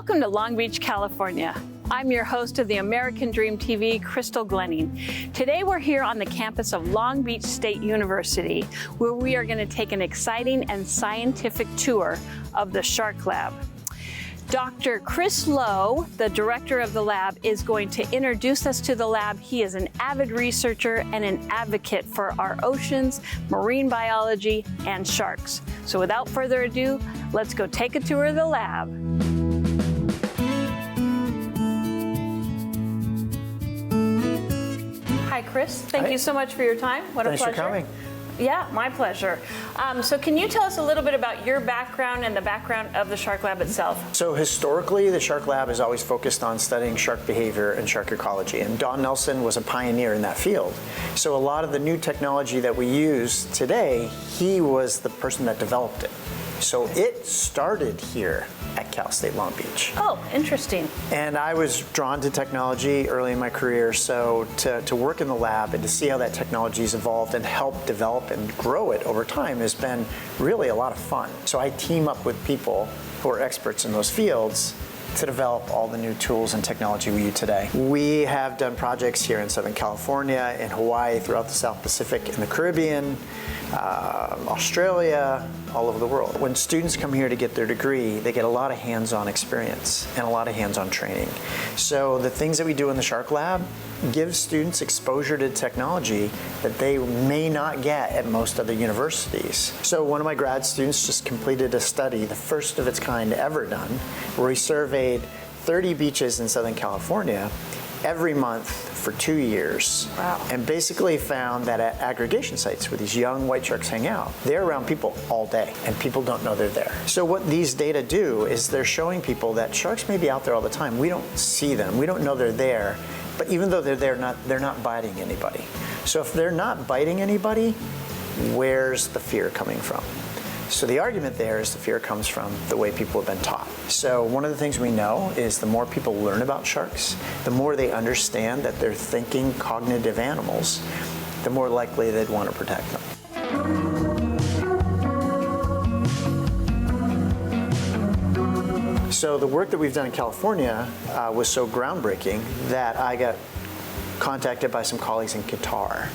Welcome to Long Beach, California. I'm your host of the American Dream TV, Crystal Glenning. Today we're here on the campus of Long Beach State University, where we are going to take an exciting and scientific tour of the Shark Lab. Dr. Chris Lowe, the director of the lab, is going to introduce us to the lab. He is an avid researcher and an advocate for our oceans, marine biology, and sharks. So without further ado, let's go take a tour of the lab. Hi, Chris. Thank you so much for your time. What a pleasure. Thanks for coming. Yeah, my pleasure. So can you tell us a little bit about your background and the background of the Shark Lab itself? So historically, the Shark Lab is always focused on studying shark behavior and shark ecology, and Don Nelson was a pioneer in that field. So a lot of the new technology that we use today, he was the person that developed it. So it started here at Cal State Long Beach. Oh, interesting. And I was drawn to technology early in my career, so to work in the lab and to see how that technology's evolved and help develop and grow it over time has been really a lot of fun. So I team up with people who are experts in those fields to develop all the new tools and technology we use today. We have done projects here in Southern California, in Hawaii, throughout the South Pacific, in the Caribbean, Australia, all over the world. When students come here to get their degree, they get a lot of hands-on experience and a lot of hands-on training. So the things that we do in the Shark Lab give students exposure to technology that they may not get at most other universities. So one of my grad students just completed a study, the first of its kind ever done, where he surveyed 30 beaches in Southern California every month for 2 years. Wow. And basically found that at aggregation sites where these young white sharks hang out, they're around people all day and people don't know they're there. So what these data do is they're showing people that sharks may be out there all the time. We don't see them, we don't know they're there, but even though they're there, they're not biting anybody. So if they're not biting anybody, where's the fear coming from? So the argument there is the fear comes from the way people have been taught. So one of the things we know is the more people learn about sharks, the more they understand that they're thinking, cognitive animals, the more likely they'd want to protect them. So the work that we've done in California was so groundbreaking that I got contacted by some colleagues in Qatar.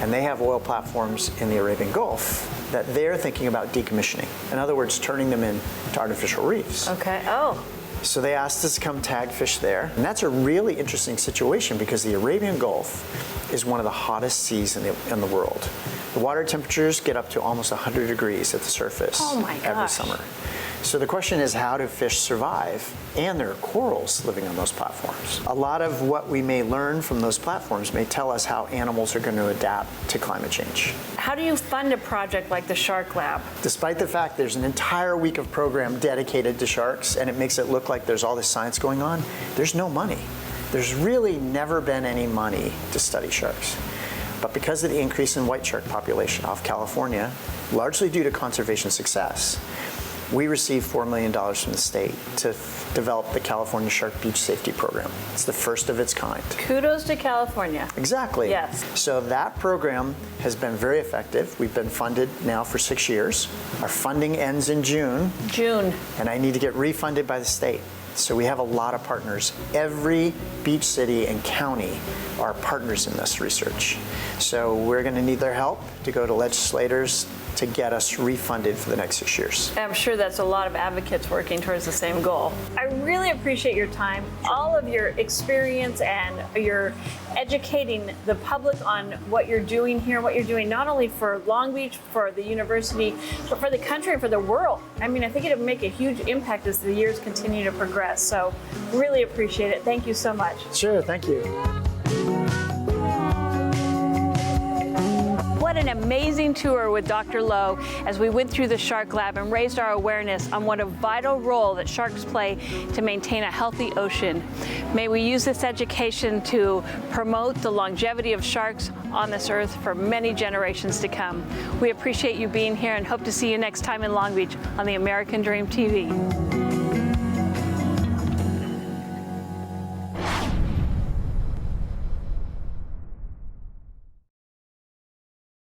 And they have oil platforms in the Arabian Gulf that they're thinking about decommissioning. In other words, turning them into artificial reefs. Okay. Oh. So they asked us to come tag fish there. And that's a really interesting situation because the Arabian Gulf is one of the hottest seas in the world. The water temperatures get up to almost 100 degrees at the surface every summer. So the question is, how do fish survive? And there are corals living on those platforms. A lot of what we may learn from those platforms may tell us how animals are going to adapt to climate change. How do you fund a project like the Shark Lab? Despite the fact there's an entire week of program dedicated to sharks and it makes it look like there's all this science going on, there's no money. There's really never been any money to study sharks. But because of the increase in white shark population off California, largely due to conservation success, we received $4 million from the state to develop the California Shark Beach Safety Program. It's the first of its kind. Kudos to California. Exactly. Yes. So that program has been very effective. We've been funded now for 6 years. Our funding ends in June. And I need to get refunded by the state. So we have a lot of partners. Every beach city and county are partners in this research. So we're going to need their help to go to legislators to get us refunded for the next 6 years. I'm sure that's a lot of advocates working towards the same goal. I really appreciate your time, all of your experience, and your educating the public on what you're doing here, what you're doing not only for Long Beach, for the university, but for the country and for the world. I mean, I think it'll make a huge impact as the years continue to progress. So really appreciate it. Thank you so much. Sure, thank you. What an amazing tour with Dr. Lowe as we went through the Shark Lab and raised our awareness on what a vital role that sharks play to maintain a healthy ocean. May we use this education to promote the longevity of sharks on this earth for many generations to come. We appreciate you being here and hope to see you next time in Long Beach on the American Dream TV.